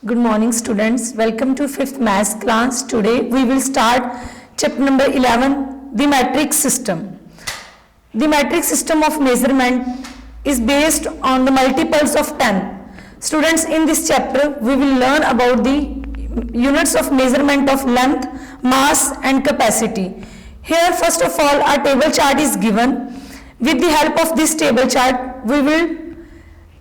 Good morning students, welcome to 5th maths class. Today we will start chapter number 11, the metric system. The metric system of measurement is based on the multiples of 10. Students, in this chapter we will learn about the units of measurement of length, mass and capacity. Here first of all a table chart is given. With the help of this table chart we will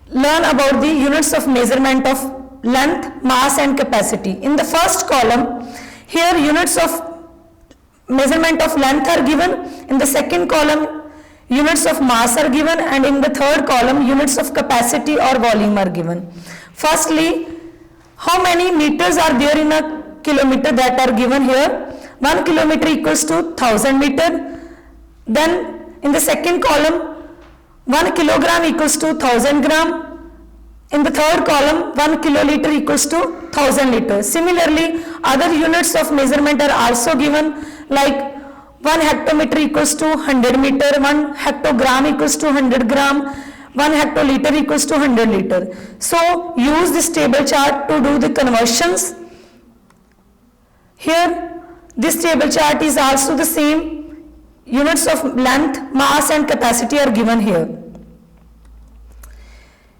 learn about the units of measurement of length, mass and capacity. In the first column, here units of measurement of length are given. In the second column, units of mass are given, and in the third column, units of capacity or volume are given. Firstly, how many meters are there in a kilometer that are given here? 1 kilometer equals to 1000 meter. Then in the second column, 1 kilogram equals to 1000 gram. In the third column, 1 kiloliter equals to 1000 liters. Similarly, other units of measurement are also given, like 1 hectometer equals to 100 meter, 1 hectogram equals to 100 gram, 1 hectoliter equals to 100 liter. So, use this table chart to do the conversions. Here, this table chart is also the same. Units of length, mass and capacity are given here.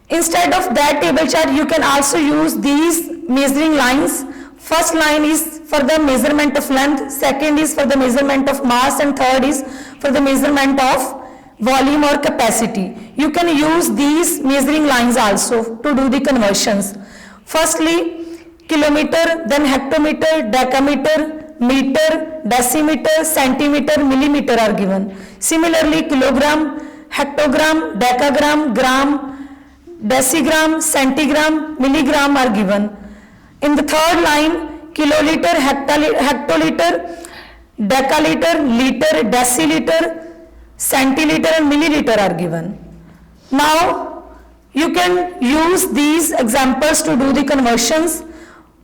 Instead of that table chart, you can also use these measuring lines. First line is for the measurement of length, second is for the measurement of mass, and third is for the measurement of volume or capacity. You can use these measuring lines also to do the conversions. Firstly, kilometer, then hectometer, decameter, meter, decimeter, centimeter, millimeter are given. Similarly, kilogram, hectogram, decagram, gram, decigram, centigram, milligram are given. In the third line, kiloliter, hectoliter, decaliter, liter, deciliter, centiliter and milliliter are given. Now, you can use these examples to do the conversions.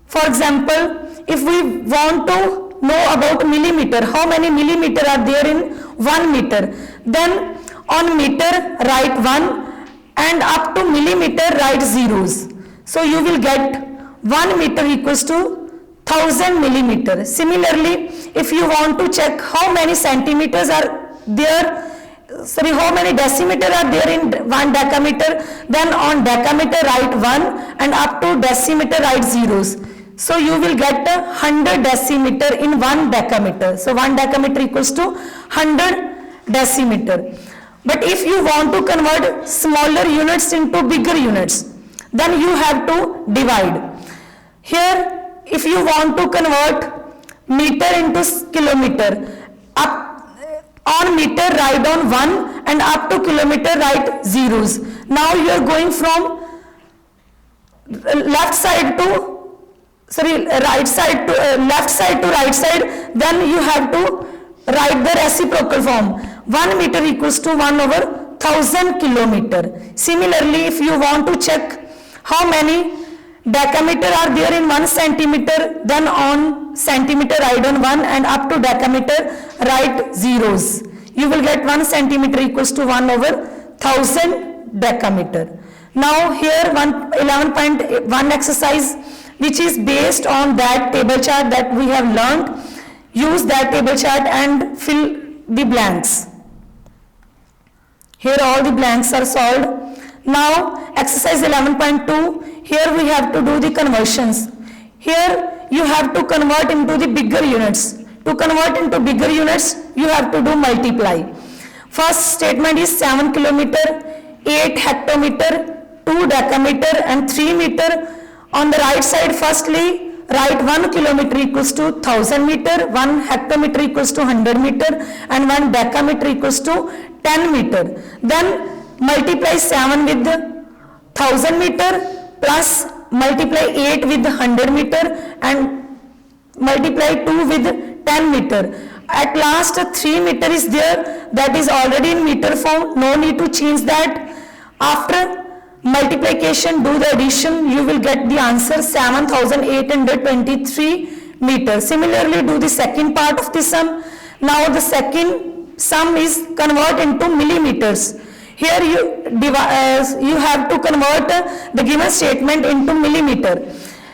For example, if we want to know about millimeter, how many millimeter are there in 1 meter, then on meter write 1 and up to millimeter write zeros. So you will get 1 meter equals to 1000 millimeter. Similarly, if you want to check how many centimeters are there, how many decimeter are there in 1 decameter, then on decameter write 1 and up to decimeter write zeros. So you will get 100 decimeter in 1 decameter. So 1 decameter equals to 100 decimeter. But if you want to convert smaller units into bigger units, then you have to divide. Here, if you want to convert meter into kilometer, up on meter write on 1 and up to kilometer write zeros. Now you are going from left side to right side to left side to right side, then you have to write the reciprocal form. 1 meter equals to 1 over 1000 kilometer. Similarly, if you want to check how many decameter are there in 1 centimeter, then on centimeter write on 1 and up to decameter write zeros. You will get 1 centimeter equals to 1 over 1000 decameter. Now here 11.1 exercise, which is based on that table chart that we have learned. Use that table chart and fill the blanks. Here all the blanks are solved. Now exercise 11.2, here we have to do the conversions. Here you have to convert into the bigger units. To convert into bigger units, you have to do multiply. First statement is 7 kilometer, 8 hectometer, 2 decameter and 3 meter. On the right side, firstly, write 1 kilometer equals to 1000 meter, 1 hectometer equals to 100 meter and 1 decameter equals to 10 meter. Then multiply 7 with 1000 meter plus multiply 8 with 100 meter and multiply 2 with 10 meter. At last 3 meter is there, that is already in meter form, no need to change that. After multiplication, do the addition, you will get the answer 7823 meters. Similarly, do the second part of the sum. Now the second sum is convert into millimeters. Here you have to convert the given statement into millimeter.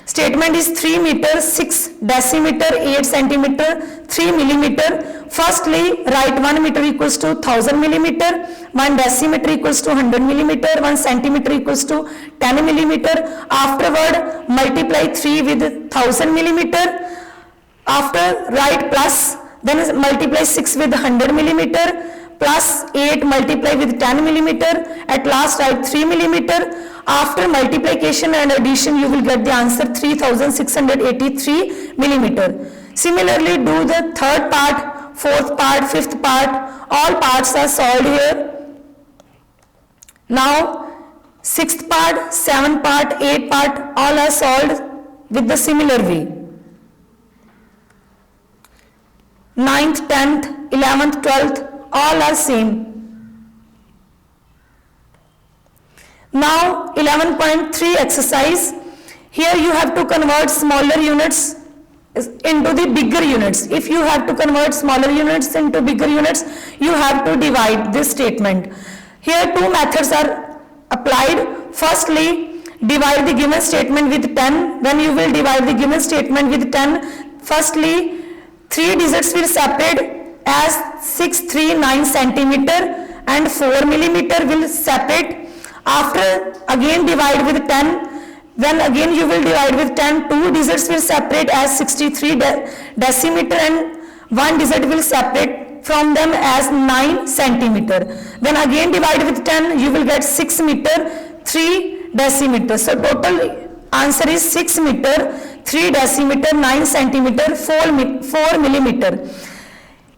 Statement is 3 meter, 6 decimeter, 8 centimeter, 3 millimeter. Firstly, write 1 meter equals to 1000 millimeter, 1 decimeter equals to 100 millimeter, 1 centimeter equals to 10 millimeter. Afterward, multiply 3 with 1000 millimeter. After, write plus, then multiply 6 with 100 millimeter, plus 8 multiply with 10 millimeter. At last, write 3 millimeter. After multiplication and addition, you will get the answer 3683 millimeter. Similarly, do the third part, fourth part, fifth part. All parts are solved here. Now, sixth part, seventh part, eighth part, all are solved with the similar way. 9th, 10th, 11th, 12th, all are same. Now 11.3 exercise. Here you have to convert smaller units into the bigger units. If you have to convert smaller units into bigger units, you have to divide this statement. Here two methods are applied. Firstly, divide the given statement with 10. When you will divide the given statement with 10, firstly, 3 digits will separate as 639 centimeter and 4 millimeter will separate. After again divide with 10, when again you will divide with 10, 2 digits will separate as 63 decimeter and 1 digit will separate from them as 9 centimeter. Then again divide with 10, you will get 6 meter, 3 decimeter. So total answer is 6 meter, 3 decimeter, 9 centimeter, 4 millimeter.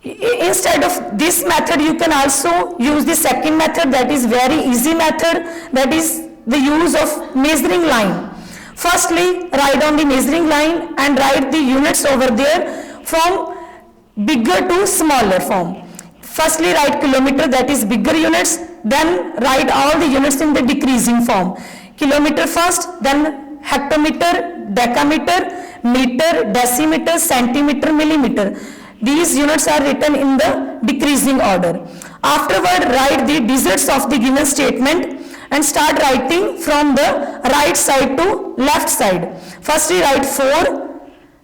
Instead of this method, you can also use the second method, that is very easy method, that is the use of measuring line. Firstly, write on the measuring line and write the units over there from bigger to smaller form. Firstly, write kilometer, that is bigger units, then write all the units in the decreasing form. Kilometer first, then hectometer, decameter, meter, decimeter, centimeter, millimeter. These units are written in the decreasing order. Afterward, write the digits of the given statement and start writing from the right side to left side. Firstly, write 4,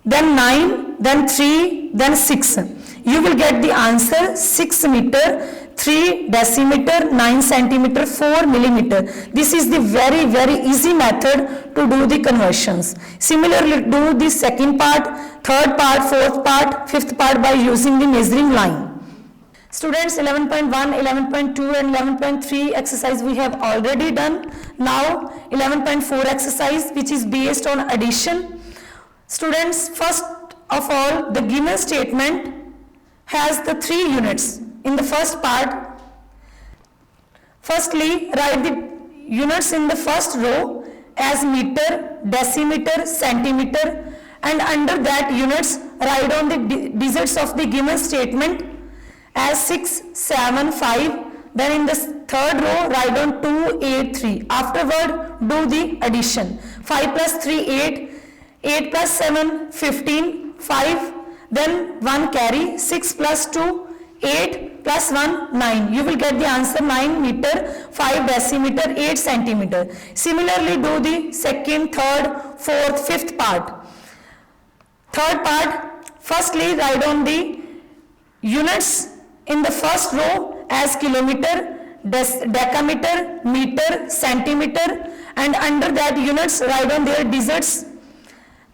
then 9, then 3, then 6. You will get the answer 6 meter, 3 decimeter, 9 centimeter, 4 millimeter. This is the very, very easy method to do the conversions. Similarly, do the second part, third part, fourth part, fifth part by using the measuring line. Students, 11.1, 11.2 and 11.3 exercise we have already done. Now 11.4 exercise, which is based on addition. Students, first of all, the given statement has the 3 units. In the first part, firstly, write the units in the first row as meter, decimeter, centimeter, and under that units, write on the digits of the given statement as 6, 7, 5. Then in the third row, write on 2, 8, 3. Afterward, do the addition. 5 plus 3, 8. 8 plus 7, 15. 5. Then 1 carry. 6 plus 2, 8 plus 1, 9. You will get the answer 9 meter, 5 decimeter, 8 centimeter. Similarly, do the second, third, fourth, fifth part. Third part, firstly write on the units in the first row as kilometer, decameter, meter, centimeter, and under that units write on their digits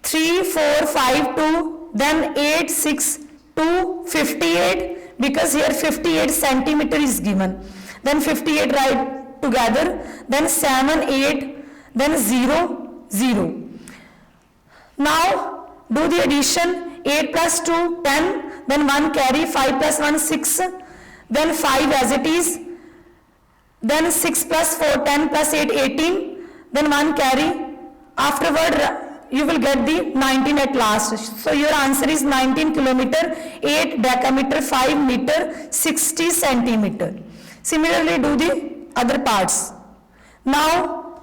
3, 4, 5, 2, then 8, 6, 2, 58, because here 58 centimeter is given. Then 58 write together, then 7, 8, then 0, 0. Now do the addition. 8 plus 2, 10, then 1 carry, 5 plus 1, 6, then 5 as it is, then 6 plus 4, 10 plus 8, 18, then 1 carry. Afterward, you will get the 19 at last. So your answer is 19 kilometer, 8 decameter, 5 meter, 60 centimeter. Similarly, do the other parts. Now,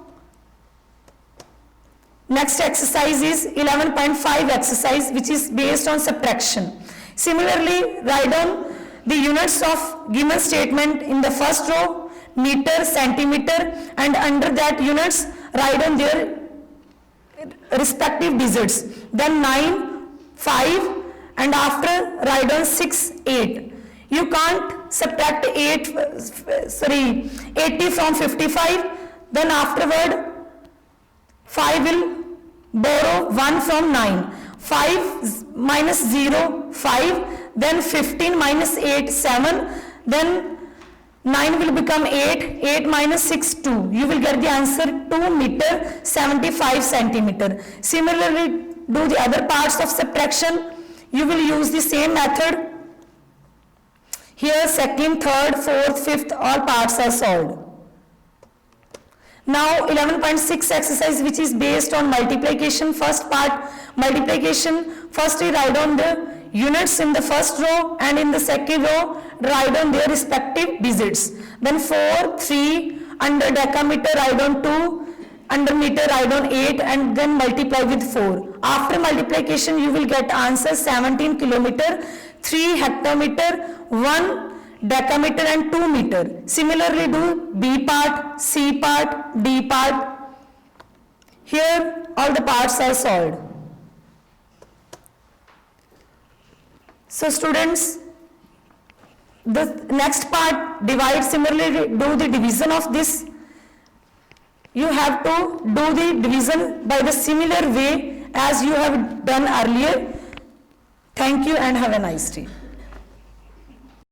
next exercise is 11.5 exercise, which is based on subtraction. Similarly, write down the units of given statement in the first row, meter, centimeter, and under that units write down their respective digits. Then 9, 5, and after write down 6, 8. You can't subtract 80 from 55. Then afterward 5 will borrow 1 from 9. 5 minus 0, 5. Then 15 minus 8, 7. Then 9 will become 8. 8 minus 6, 2. You will get the answer 2 meter 75 centimeter. Similarly, do the other parts of subtraction. You will use the same method. Here second, third, fourth, fifth, all parts are solved. Now 11.6 exercise, which is based on multiplication. First part, multiplication. First we write down the units in the first row, and in the second row write down their respective digits. Then 4, 3, under decameter write down 2, under meter write down 8, and then multiply with 4. After multiplication you will get answer 17 kilometer, 3 hectometer, 1 decameter and 2 meter. Similarly do B part, C part, D part. Here all the parts are solved. So students, the next part, divide. Similarly do the division of this. You have to do the division by the similar way as you have done earlier. Thank you and have a nice day.